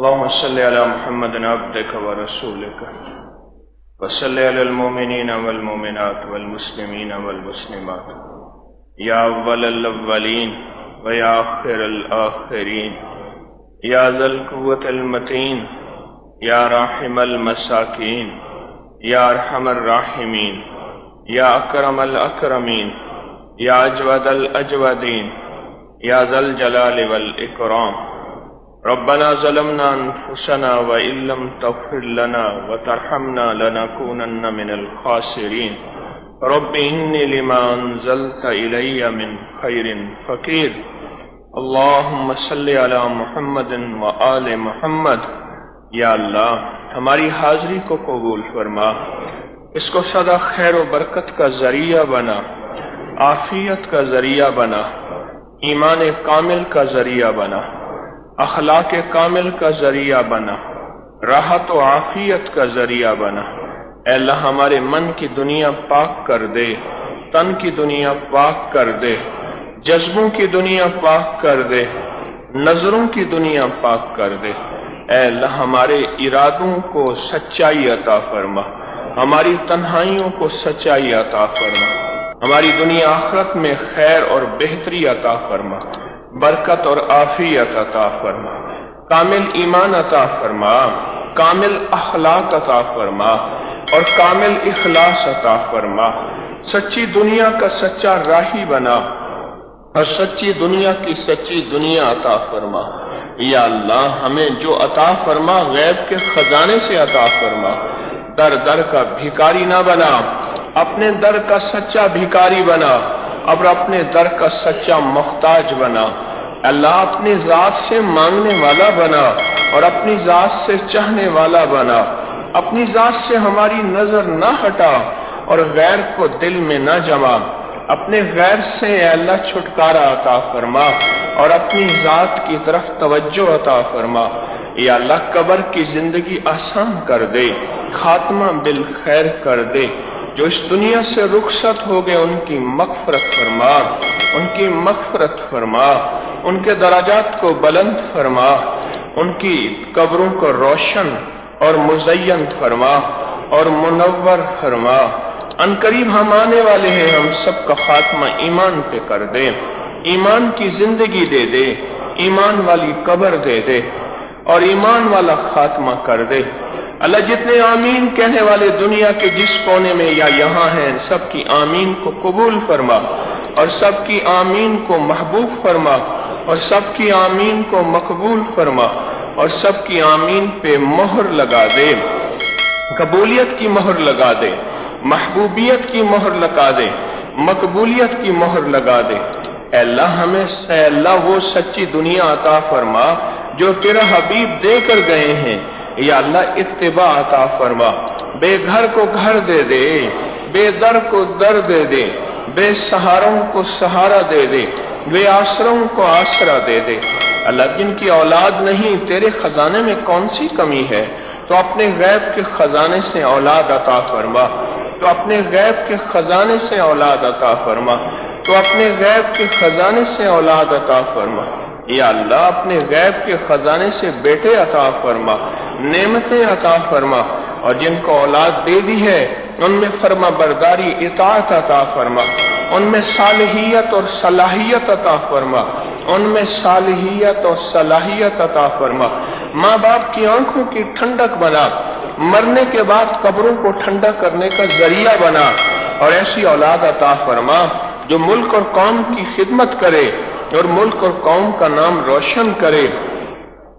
اللهم صل على محمد عبدك ورسولك وصل على المؤمنين والمؤمنات والمسلمين والمسلمات يا أول الأولين ويا آخر الآخرين يا ذا القوة المتين يا راحم المساكين يا أرحم الراحمين يا أكرم الأكرمين يا أجود الأجودين يا ذا الجلال والإكرام ربنا ظلمنا أنفسنا وإن لم تغفر لنا وترحمنا لنكونن من الخاسرين رب إني لما أنزلت إلي من خير فقير اللهم صل على محمد وآل محمد۔ یا اللہ ہماری حاضری کو قبول فرما، اس کو سدا خیر و برکت کا ذریعہ بنا، عافیت کا ذریعہ بنا، ایمان کامل کا ذریعہ بنا، اخلاق کامل کا ذریعہ بنا، راحت و عافیت کا ذریعہ بنا۔ اے اللہ ہمارے من کی دنیا پاک کر دے، تن کی دنیا پاک کر دے، جذبوں کی دنیا پاک کر دے، نظروں کی دنیا پاک کر دے۔ اے اللہ ہمارے ارادوں کو سچائی عطا فرما، ہماری تنہائیوں کو سچائی عطا فرما، ہماری دنیا آخرت میں خیر اور بہتری عطا فرما، برکت اور عافیت عطا فرما، کامل ایمان عطا فرما، کامل اخلاق عطا فرما اور کامل اخلاص عطا فرما۔ سچی دنیا کا سچا راہی بنا اور سچی دنیا کی سچی دنیا عطا فرما۔ یا اللہ ہمیں جو عطا فرما غیب کے خزانے سے عطا فرما، در در کا بھیکاری نہ بنا، اپنے در کا سچا بھیکاری بنا اور اپنے در کا سچا محتاج بنا۔ اللہ اپنی ذات سے مانگنے والا بنا اور اپنی ذات سے چاہنے والا بنا، اپنی ذات سے ہماری نظر نہ ہٹا اور غیر کو دل میں نہ جما، اپنے غیر سے اے اللہ چھٹکارا عطا فرما اور اپنی ذات کی طرف توجہ عطا فرما۔ یا اللہ قبر کی زندگی آسان کر دے، خاتمہ بالخیر کر دے۔ جو اس دنیا سے رخصت ہو گئے ان کی مغفرت فرما، ان کی مغفرت فرما، ان کے درجات کو بلند فرما، ان کی قبروں کو روشن اور مزین فرما اور منور فرما۔ ان قریب ہم آنے والے ہیں، ہم سب کا خاتمہ ایمان پہ کر دے، ایمان کی زندگی دے دے، ایمان والی قبر دے دے اور ایمان والا خاتمہ کر دے۔ اللہ جتنے آمین کہنے والے دنیا کے جس کونے میں یا یہاں ہیں، سب کی آمین کو قبول فرما اور سب کی آمین کو محبوب فرما اور سب کی آمین کو مقبول فرما اور سب کی آمین پہ مہر لگا دے، قبولیت کی مہر لگا دے، محبوبیت کی مہر لگا دے، مقبولیت کی مہر لگا دے۔ اے اللہ ہمیں اے اللہ وہ سچی دنیا عطا فرما جو تیرا حبیب دے کر گئے ہیں۔ یا اللہ اتباع عطا فرما، بے گھر کو گھر دے دے، بے در کو در دے دے، بے سہاروں کو سہارا دے دے، بے آسروں کو آسرا دے دے۔ اللہ جن کی اولاد نہیں، تیرے خزانے میں کون سی کمی ہے؟ تو اپنے غیب کے خزانے سے اولاد عطا فرما، تو اپنے غیب کے خزانے سے اولاد عطا فرما، تو اپنے غیب کے خزانے سے اولاد عطا فرما۔ یا اللہ اپنے غیب کے خزانے سے بیٹے عطا فرما، نعمتیں عطا فرما، اور جن کو اولاد دے دی ہے ان میں فرما برداری اطاعت عطا فرما، ان میں صالحیت اور صلاحیت عطا فرما، ان میں صالحیت اور صلاحیت عطا فرما۔ ماں باپ کی آنکھوں کی ٹھنڈک بنا، مرنے کے بعد قبروں کو ٹھنڈا کرنے کا ذریعہ بنا، اور ایسی اولاد عطا فرما جو ملک اور قوم کی خدمت کرے اور ملک اور قوم کا نام روشن کرے۔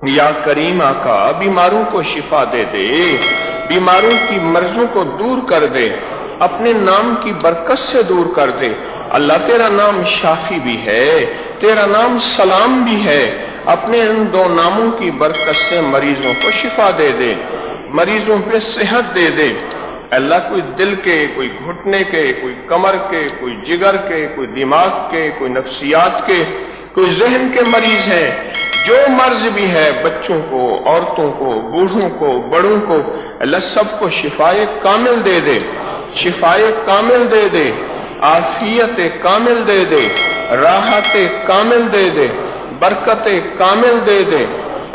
یا کریم آقا بیماروں کو شفا دے دے، بیماروں کی مرضوں کو دور کر دے، اپنے نام کی برکت سے دور کر دے۔ اللہ تیرا نام شافی بھی ہے، تیرا نام سلام بھی ہے، اپنے ان دو ناموں کی برکت سے مریضوں کو شفا دے دے، مریضوں پہ صحت دے دے۔ اللہ کوئی دل کے، کوئی گھٹنے کے، کوئی کمر کے، کوئی جگر کے، کوئی دماغ کے، کوئی نفسیات کے، کوئی ذہن کے مریض ہیں، جو مرض بھی ہے، بچوں کو، عورتوں کو، بوڑھوں کو، بڑوں کو، اللہ سب کو شفائے کامل دے دے، شفائے کامل دے دے، عافیت کامل دے دے، راحت کامل دے دے، برکت کامل دے دے،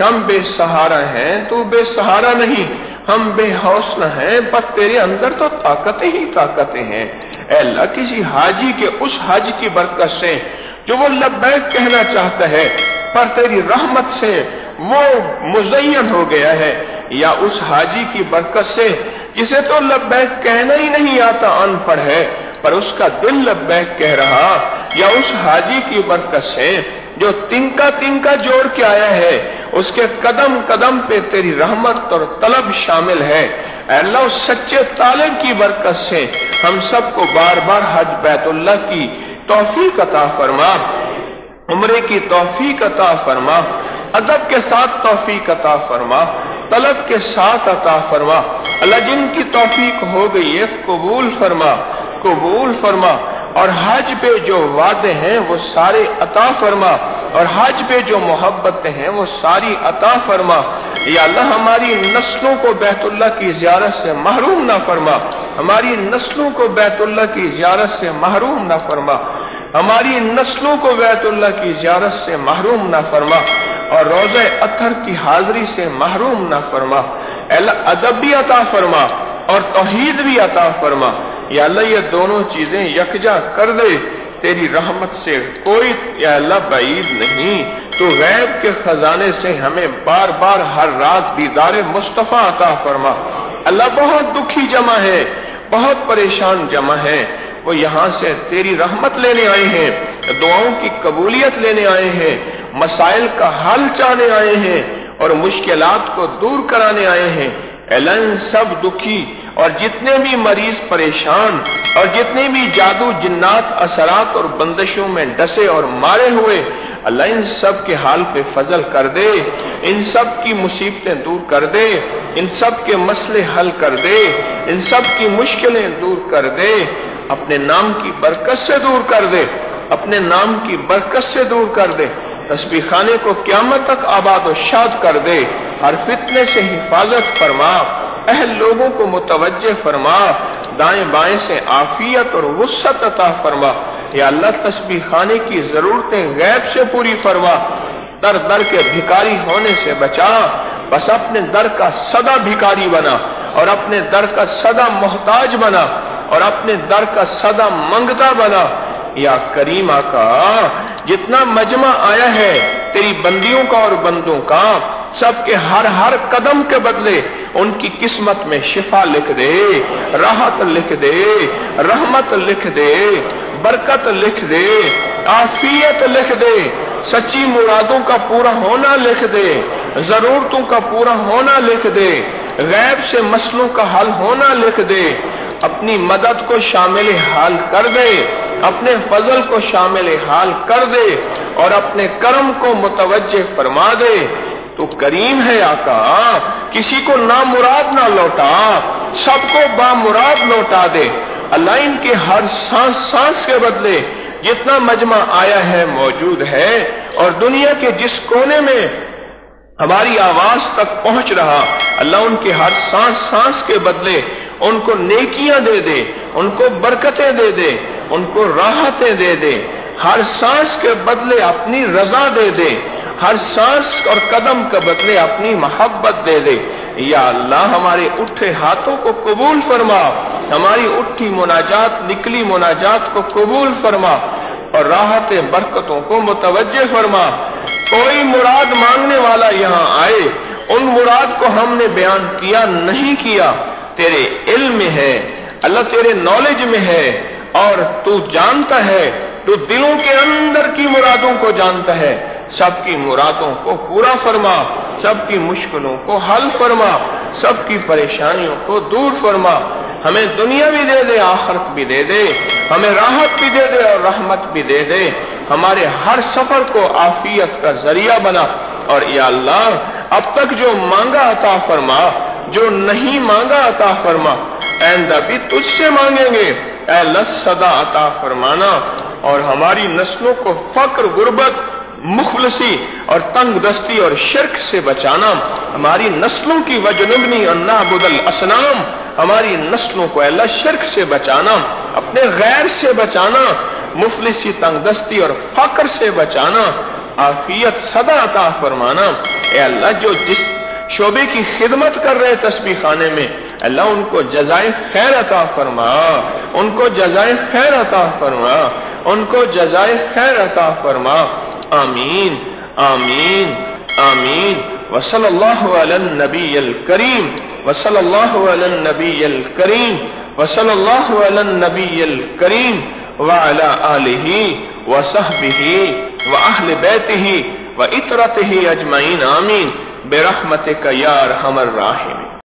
ہم بے سہارا ہیں، تو بے سہارا نہیں، ہم بے حوصلہ ہیں، پر تیرے اندر تو طاقتیں ہی طاقتیں ہیں۔ اے اللہ، کسی حاجی کے اس حج کی برکت سے جو وہ لبیک کہنا چاہتا ہے پر تیری رحمت سے وہ مزین ہو گیا ہے، یا اس حاجی کی برکت سے جسے تو لبیک کہنا ہی نہیں آتا، ان پڑھ ہے پر اس کا دل لبیک کہہ رہا، یا اس حاجی کی برکت سے جو تنکا جوڑ کے آیا ہے، اس کے قدم قدم پہ تیری رحمت اور طلب شامل ہے۔ اے اللہ، اس سچے طالب کی برکت سے ہم سب کو بار بار حج بیت اللہ کی توفیق عطا فرما، عمرے کی توفیق عطا فرما، ادب کے ساتھ توفیق عطا فرما، طلب کے ساتھ عطا فرما۔ اللہ، جن کی توفیق ہو گئی ہے قبول فرما، قبول فرما، اور حج پہ جو وعدے ہیں وہ سارے عطا فرما، اور حج پہ جو محبتیں ہیں وہ ساری عطا فرما۔ یا اللہ، ہماری نسلوں کو بیت اللہ کی زیارت سے محروم نہ فرما، ہماری نسلوں کو بیت اللہ کی زیارت سے محروم نہ فرما، ہماری نسلوں کو بیت اللہ کی زیارت سے محروم نہ فرما، اور روضہ اطہر کی حاضری سے محروم نہ فرما۔ اے اللہ، ادب بھی عطا فرما اور توحید بھی عطا فرما۔ یا اللہ، یہ دونوں چیزیں یکجا کر دے، تیری رحمت سے کوئی یا اللہ بعید نہیں۔ تو غیب کے خزانے سے ہمیں بار بار ہر رات دیدار مصطفیٰ عطا فرما۔ اللہ، بہت دکھی جمع ہے، بہت پریشان جمع ہے، وہ یہاں سے تیری رحمت لینے آئے ہیں، دعاؤں کی قبولیت لینے آئے ہیں، مسائل کا حل چاہنے آئے ہیں، اور مشکلات کو دور کرانے آئے ہیں۔ اعلان سب دکھی اور جتنے بھی مریض پریشان اور جتنے بھی جادو جنات اثرات اور بندشوں میں ڈسے اور مارے ہوئے، اللہ ان سب کے حال پہ فضل کر دے، ان سب کی مصیبتیں دور کر دے، ان سب کے مسئلے حل کر دے، ان سب کی مشکلیں دور کر دے، اپنے نام کی برکت سے دور کر دے، اپنے نام کی برکت سے دور کر دے، تسبیح خانے کو قیامت تک آباد و شاد کر دے، ہر فتنے سے حفاظت فرما، اہل لوگوں کو متوجہ فرما، دائیں بائیں سے عافیت اور وسعت عطا فرما۔ یا اللہ، تسبیح خانے کی ضرورتیں غیب سے پوری فرما، در در کے بھکاری ہونے سے بچا، بس اپنے در کا سدا بھکاری بنا، اور اپنے در کا سدا محتاج بنا، اور اپنے در کا سدا منگتا بنا۔ یا کریم آقا، جتنا مجمع آیا ہے تیری بندیوں کا اور بندوں کا، سب کے ہر قدم کے بدلے ان کی قسمت میں شفا لکھ دے، راحت لکھ دے، رحمت لکھ دے، برکت لکھ دے، عافیت لکھ دے، سچی مرادوں کا پورا ہونا لکھ دے، ضرورتوں کا پورا ہونا لکھ دے، غیب سے مسئلوں کا حل ہونا لکھ دے، اپنی مدد کو شامل حال کر دے، اپنے فضل کو شامل حال کر دے، اور اپنے کرم کو متوجہ فرما دے۔ تو کریم ہے آقا، کسی کو نامراد نہ لوٹا، سب کو بامراد لوٹا دے۔ اللہ، ان کے ہر سانس سانس کے بدلے جتنا مجمع آیا ہے موجود ہے، اور دنیا کے جس کونے میں ہماری آواز تک پہنچ رہا، اللہ ان کے ہر سانس سانس کے بدلے ان کو نیکیاں دے دے، ان کو برکتیں دے دے، ان کو راحتیں دے دے، ہر سانس کے بدلے اپنی رضا دے دے، ہر سانس اور قدم کے بدلے اپنی محبت دے دے۔ یا اللہ، ہمارے اٹھے ہاتھوں کو قبول فرما، ہماری اٹھی مناجات نکلی مناجات کو قبول فرما، اور راحت برکتوں کو متوجہ فرما۔ کوئی مراد مانگنے والا یہاں آئے، ان مراد کو ہم نے بیان کیا نہیں کیا، تیرے علم میں ہے اللہ، تیرے نالج میں ہے، اور تو جانتا ہے، تو دلوں کے اندر کی مرادوں کو جانتا ہے۔ سب کی مرادوں کو پورا فرما، سب کی مشکلوں کو حل فرما، سب کی پریشانیوں کو دور فرما۔ ہمیں دنیا بھی دے دے، آخرت بھی دے دے، ہمیں راحت بھی دے دے اور رحمت بھی دے دے، ہمارے ہر سفر کو عافیت کا ذریعہ بنا۔ اور یا اللہ، اب تک جو مانگا عطا فرما، جو نہیں مانگا عطا فرما، آئندہ بھی تجھ سے مانگیں گے۔ اے اللہ، صدا عطا فرمانا، اور ہماری نسلوں کو فقر، غربت، مخلصی اور تنگ دستی اور شرک سے بچانا، ہماری نسلوں کی وجنبنی اور نعبد الاصنام، ہماری نسلوں کو اللہ شرک سے بچانا، اپنے غیر سے بچانا، مفلسی، تنگ دستی اور فقر سے بچانا، عافیت صدا عطا فرمانا۔ اے اللہ جو جس شعبے کی خدمت کر رہے تسبیح خانے میں، اللہ ان کو جزائے خیر عطا فرما، ان کو جزائے خیر عطا فرما، ان کو جزائے خیر عطا فرما۔ آمین آمین آمین۔ وصلی اللہ علی النبی الکریم، وصلی اللہ علی النبی الکریم، وصلی اللہ علی النبی الکریم وعلی آلہ وصحبہ واہل بیتہ وعطرتہ اجمعین آمین برحمتک یا ارحم الراحمین۔